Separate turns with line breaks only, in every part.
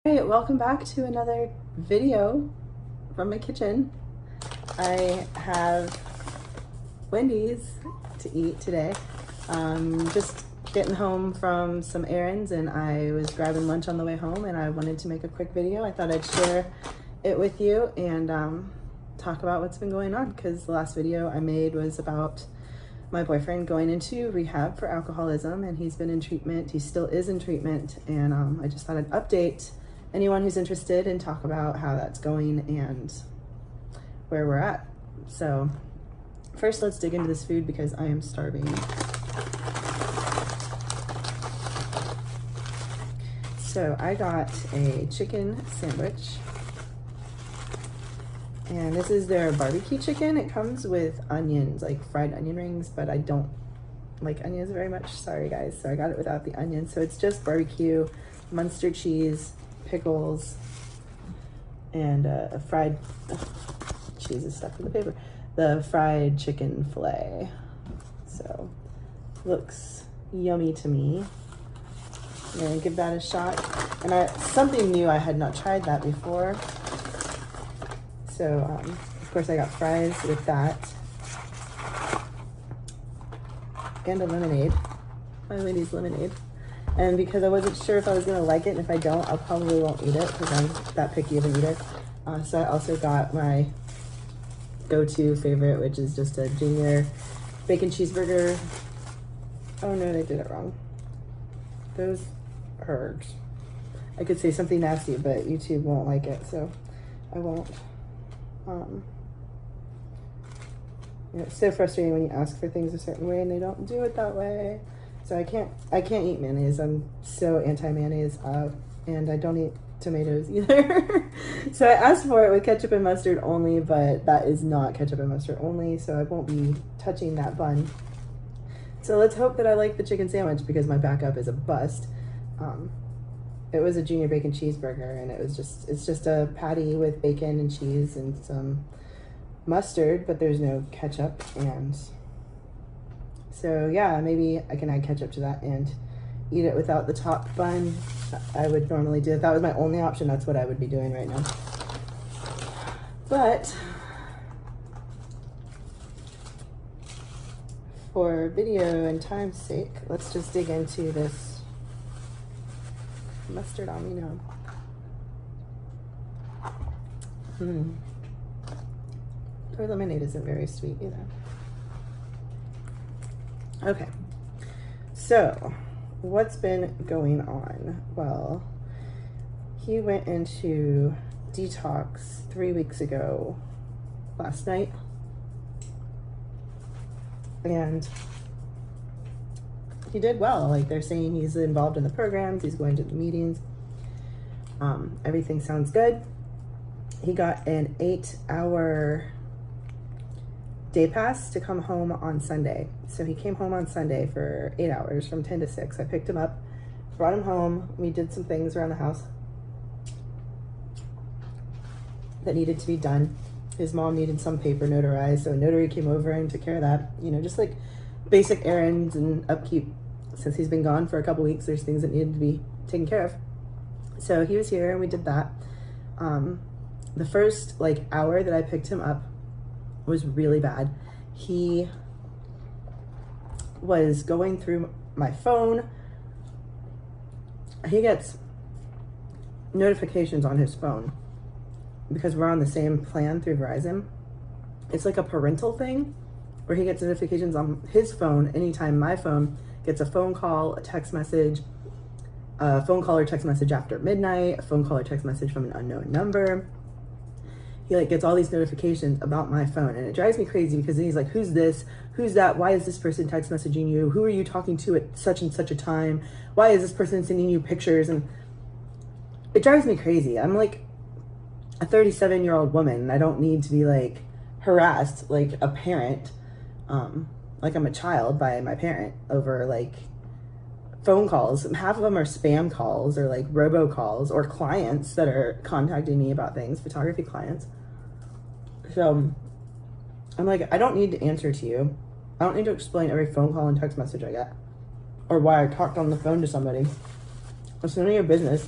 Hey, welcome back to another video from my kitchen. I have Wendy's to eat today. Just getting home from some errands and I was grabbing lunch on the way home and I wanted to make a quick video. I thought I'd share it with you and talk about what's been going on, because the last video I made was about my boyfriend going into rehab for alcoholism, and he's been in treatment. He still is in treatment, and I just thought I'd update anyone who's interested and talk about how that's going and where we're at. So first, let's dig into this food because I am starving. So I got a chicken sandwich, and this is their barbecue chicken. It comes with onions, like fried onion rings, but I don't like onions very much. Sorry guys. So I got it without the onions. So it's just barbecue, Munster cheese, pickles, and a fried, cheese is stuck in the paper, the fried chicken fillet. So looks yummy to me. I'm gonna give that a shot. And something new, I had not tried that before. So of course I got fries with that and a lemonade, my Wendy's lemonade. And because I wasn't sure if I was gonna like it, and if I don't, I probably won't eat it because I'm that picky of an eater. So I also got my go-to favorite, which is just a junior bacon cheeseburger. Oh no, they did it wrong. Those hurt. I could say something nasty, but YouTube won't like it, so I won't. It's so frustrating when you ask for things a certain way and they don't do it that way. So I can't eat mayonnaise. I'm so anti-mayonnaise, and I don't eat tomatoes either. So I asked for it with ketchup and mustard only, but that is not ketchup and mustard only, so I won't be touching that bun. So let's hope that I like the chicken sandwich, because my backup is a bust. It was a junior bacon cheeseburger, and it's just a patty with bacon and cheese and some mustard, but there's no ketchup. And so yeah, maybe I can add ketchup to that and eat it without the top bun. I would normally do. If that was my only option, that's what I would be doing right now. But for video and time's sake, let's just dig into this mustard on me now. Their lemonade isn't very sweet either. Okay, so what's been going on? Well, he went into detox 3 weeks ago last night, and he did well. Like, they're saying he's involved in the programs, he's going to the meetings, everything sounds good. He got an 8-hour day pass to come home on Sunday. So he came home on Sunday for 8 hours from 10 to 6. I picked him up, brought him home. We did some things around the house that needed to be done. His mom needed some paper notarized, so a notary came over and took care of that. You know, just like basic errands and upkeep. Since he's been gone for a couple weeks, there's things that needed to be taken care of. So he was here and we did that. The first hour that I picked him up was really bad. He was going through my phone. He gets notifications on his phone because we're on the same plan through Verizon. It's like a parental thing where he gets notifications on his phone anytime my phone gets a phone call, a text message, a phone call or text message after midnight, a phone call or text message from an unknown number. He gets all these notifications about my phone, and it drives me crazy because then he's like, who's this? Who's that? Why is this person text messaging you? Who are you talking to at such and such a time? Why is this person sending you pictures? And it drives me crazy. I'm like a 37-year-old woman, and I don't need to be harassed like a parent, like I'm a child by my parent over phone calls. Half of them are spam calls or robocalls or clients that are contacting me about things, photography clients. So I'm like, I don't need to answer to you. I don't need to explain every phone call and text message I get or why I talked on the phone to somebody. It's none of your business.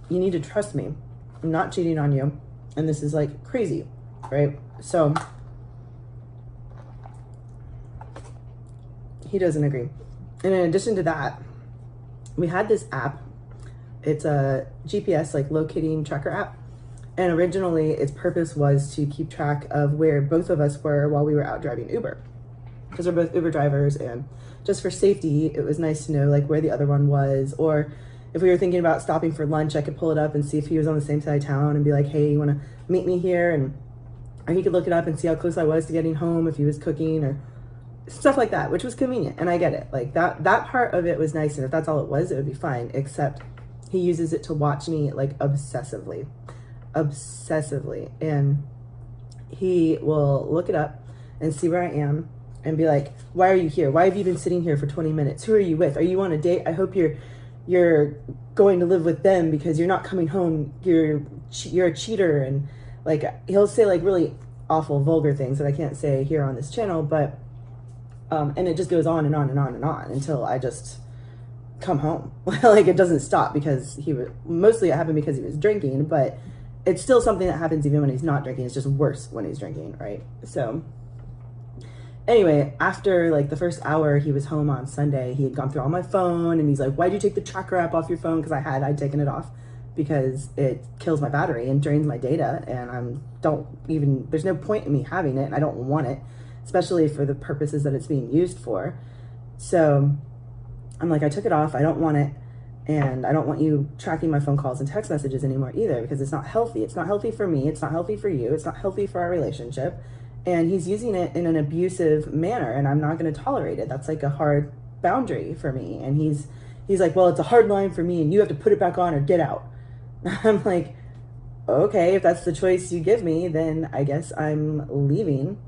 you need to trust me. I'm not cheating on you. And this is like crazy, right? So he doesn't agree. And in addition to that, we had this app. It's a GPS, like locating tracker app. And originally its purpose was to keep track of where both of us were while we were out driving Uber. Because we're both Uber drivers, and just for safety, it was nice to know like where the other one was. Or if we were thinking about stopping for lunch, I could pull it up and see if he was on the same side of town and be like, hey, you want to meet me here? And or he could look it up and see how close I was to getting home if he was cooking or stuff like that, which was convenient. And I get it. Like that part of it was nice. And if that's all it was, it would be fine. Except he uses it to watch me like obsessively. And he will look it up and see where I am and be like, why are you here? Why have you been sitting here for 20 minutes? Who are you with? Are you on a date? I hope you're going to live with them because you're not coming home. You're a cheater. And like he'll say like really awful vulgar things that I can't say here on this channel, but and it just goes on and on and on and on until I just come home. Like it doesn't stop, because mostly it happened because he was drinking, but it's still something that happens even when he's not drinking. It's just worse when he's drinking, right? So anyway, after like the first hour he was home on Sunday, he had gone through all my phone and he's like, why'd you take the tracker app off your phone? Because I'd taken it off because it kills my battery and drains my data, and there's no point in me having it, and I don't want it, especially for the purposes that it's being used for. So I'm like, I took it off, I don't want it. And I don't want you tracking my phone calls and text messages anymore either, because it's not healthy. It's not healthy for me. It's not healthy for you. It's not healthy for our relationship. And he's using it in an abusive manner, and I'm not going to tolerate it. That's like a hard boundary for me. And he's like, well, it's a hard line for me, and you have to put it back on or get out. I'm like, okay, if that's the choice you give me, then I guess I'm leaving.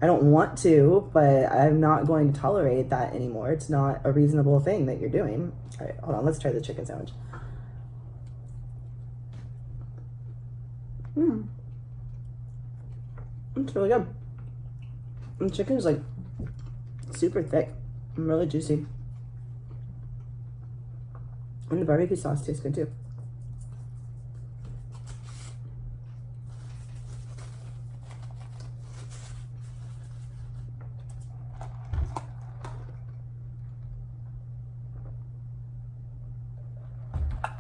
I don't want to, but I'm not going to tolerate that anymore. It's not a reasonable thing that you're doing. All right, hold on. Let's try the chicken sandwich. It's really good. And the chicken is like super thick and really juicy. And the barbecue sauce tastes good too.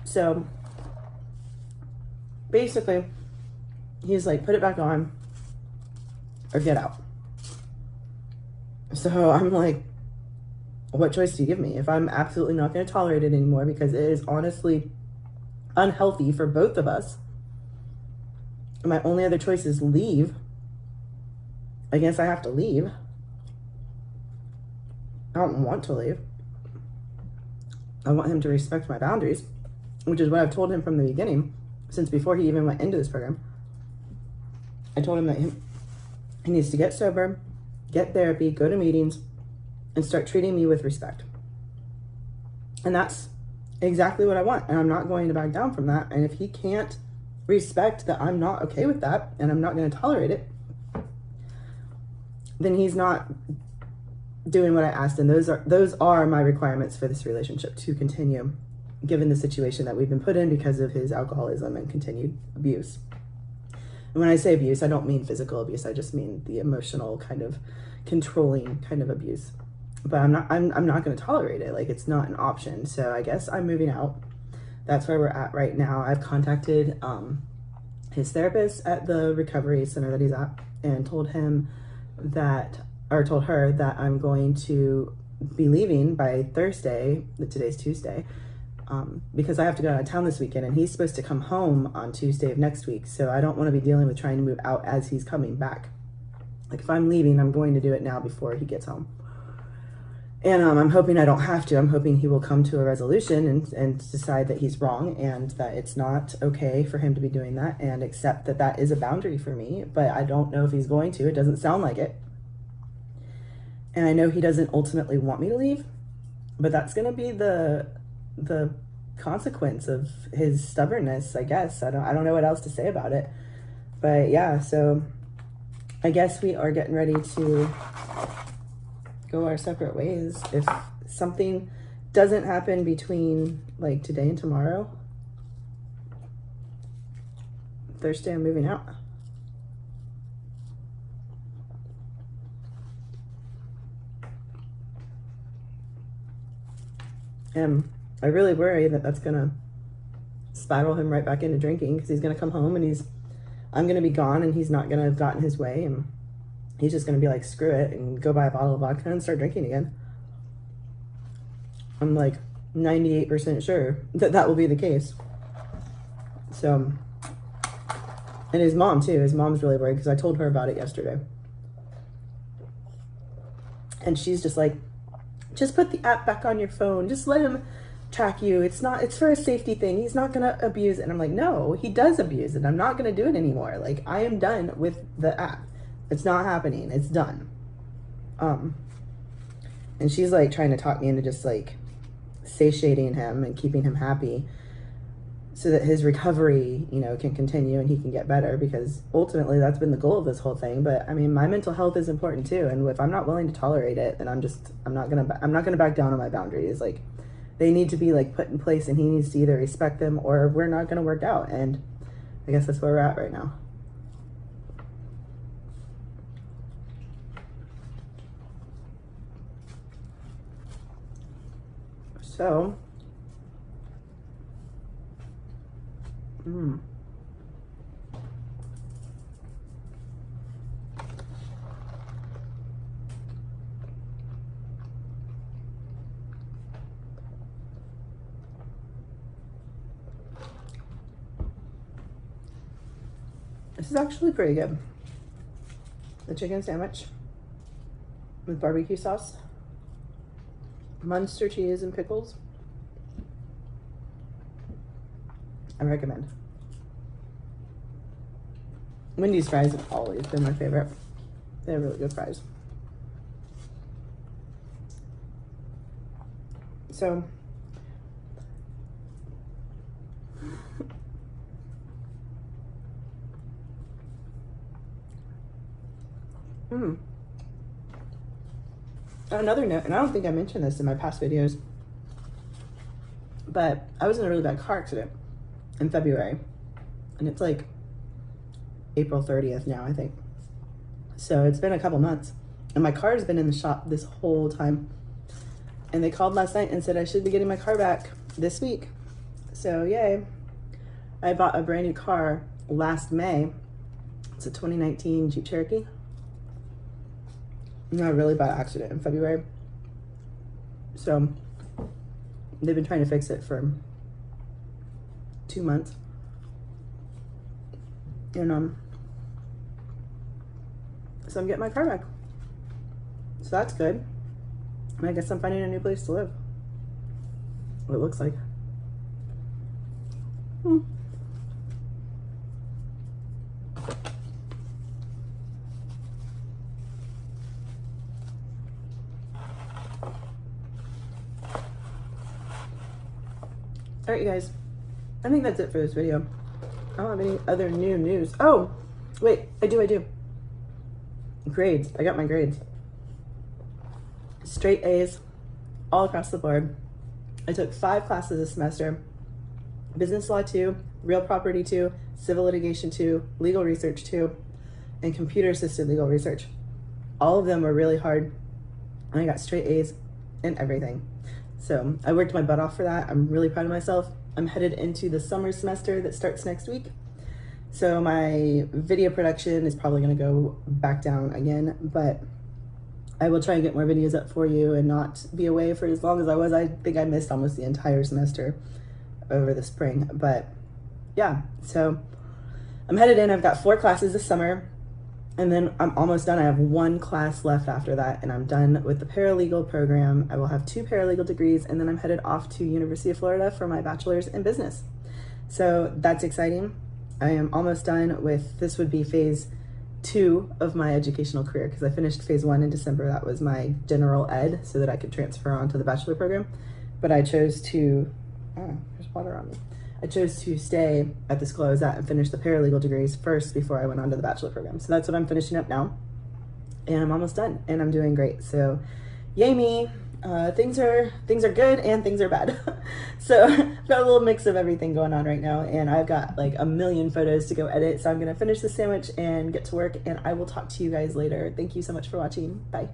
So basically, he's like, put it back on or get out. So I'm like, what choice do you give me? If I'm absolutely not going to tolerate it anymore because it is honestly unhealthy for both of us, and my only other choice is leave, I guess I have to leave. I don't want to leave. I want him to respect my boundaries, which is what I've told him from the beginning, since before he even went into this program. I told him that he needs to get sober, get therapy, go to meetings, and start treating me with respect. And that's exactly what I want, and I'm not going to back down from that. And if he can't respect that I'm not okay with that, and I'm not going to tolerate it, then he's not doing what I asked. And those are my requirements for this relationship to continue, given the situation that we've been put in because of his alcoholism and continued abuse. And when I say abuse, I don't mean physical abuse. I just mean the emotional kind of controlling kind of abuse. But I'm not going to tolerate it. Like, it's not an option. So I guess I'm moving out. That's where we're at right now. I've contacted his therapist at the recovery center that he's at and told her that I'm going to be leaving by Thursday. Today's Tuesday. Because I have to go out of town this weekend, and he's supposed to come home on Tuesday of next week. So I don't want to be dealing with trying to move out as he's coming back. Like, if I'm leaving, I'm going to do it now before he gets home. And I'm hoping I don't have to. I'm hoping he will come to a resolution and decide that he's wrong and that it's not okay for him to be doing that, and accept that that is a boundary for me. But I don't know if he's going to. It doesn't sound like it. And I know he doesn't ultimately want me to leave, but that's going to be the consequence of his stubbornness, I guess. I don't know what else to say about it. But yeah, so I guess we are getting ready to go our separate ways. If something doesn't happen between like today and tomorrow, Thursday I'm moving out. And I really worry that that's gonna spiral him right back into drinking, because he's gonna come home and I'm gonna be gone and he's not gonna have gotten his way, and he's just gonna be like, screw it, and go buy a bottle of vodka and start drinking again. I'm like 98% sure that that will be the case. So, and his mom too. His mom's really worried because I told her about it yesterday. And she's just like, just put the app back on your phone. Just let him track you. It's for a safety thing. He's not going to abuse it. And I'm like, no, he does abuse it. I'm not going to do it anymore. Like, I am done with the app. It's not happening. It's done. And she's like trying to talk me into just like satiating him and keeping him happy so that his recovery, you know, can continue and he can get better, because ultimately that's been the goal of this whole thing. But I mean, my mental health is important too, and if I'm not willing to tolerate it, then I'm not gonna back down on my boundaries. Like, they need to be like put in place, and he needs to either respect them or we're not gonna work out. And I guess that's where we're at right now. So this is actually pretty good. The chicken sandwich with barbecue sauce, Munster cheese and pickles. I recommend. Wendy's fries have always been my favorite. They have really good fries. So, another note, and I don't think I mentioned this in my past videos, but I was in a really bad car accident in February, and it's like April 30th now, I think. So it's been a couple months, and my car has been in the shop this whole time. And they called last night and said I should be getting my car back this week. So yay. I bought a brand new car last May. It's a 2019 Jeep Cherokee. And I had a really bad accident in February. So they've been trying to fix it for 2 months. And so I'm getting my car back. So that's good. And I guess I'm finding a new place to live. What it looks like. Alright, you guys. I think that's it for this video. I don't have any other new news. Oh, wait, I do. Grades. I got my grades. Straight A's all across the board. I took 5 classes this semester. Business Law 2, Real Property 2, Civil Litigation 2, Legal Research 2, and Computer Assisted Legal Research. All of them were really hard, and I got straight A's in everything. So I worked my butt off for that. I'm really proud of myself. I'm headed into the summer semester that starts next week. So my video production is probably gonna go back down again, but I will try and get more videos up for you and not be away for as long as I was. I think I missed almost the entire semester over the spring, but yeah, so I'm headed in. I've got 4 classes this summer, and then I'm almost done. I have 1 class left after that, and I'm done with the paralegal program. I will have 2 paralegal degrees, and then I'm headed off to University of Florida for my bachelor's in business. So that's exciting. I am almost done with, this would be phase 2 of my educational career, because I finished phase 1 in December. That was my general ed, so that I could transfer on to the bachelor program. But I chose to, there's water on me. I chose to stay at the school I was at and finish the paralegal degrees first before I went on to the bachelor program. So that's what I'm finishing up now. And I'm almost done, and I'm doing great. So yay me. Things are good and things are bad. So got a little mix of everything going on right now, and I've got like a million photos to go edit, so I'm gonna finish the sandwich and get to work, and I will talk to you guys later. Thank you so much for watching. Bye.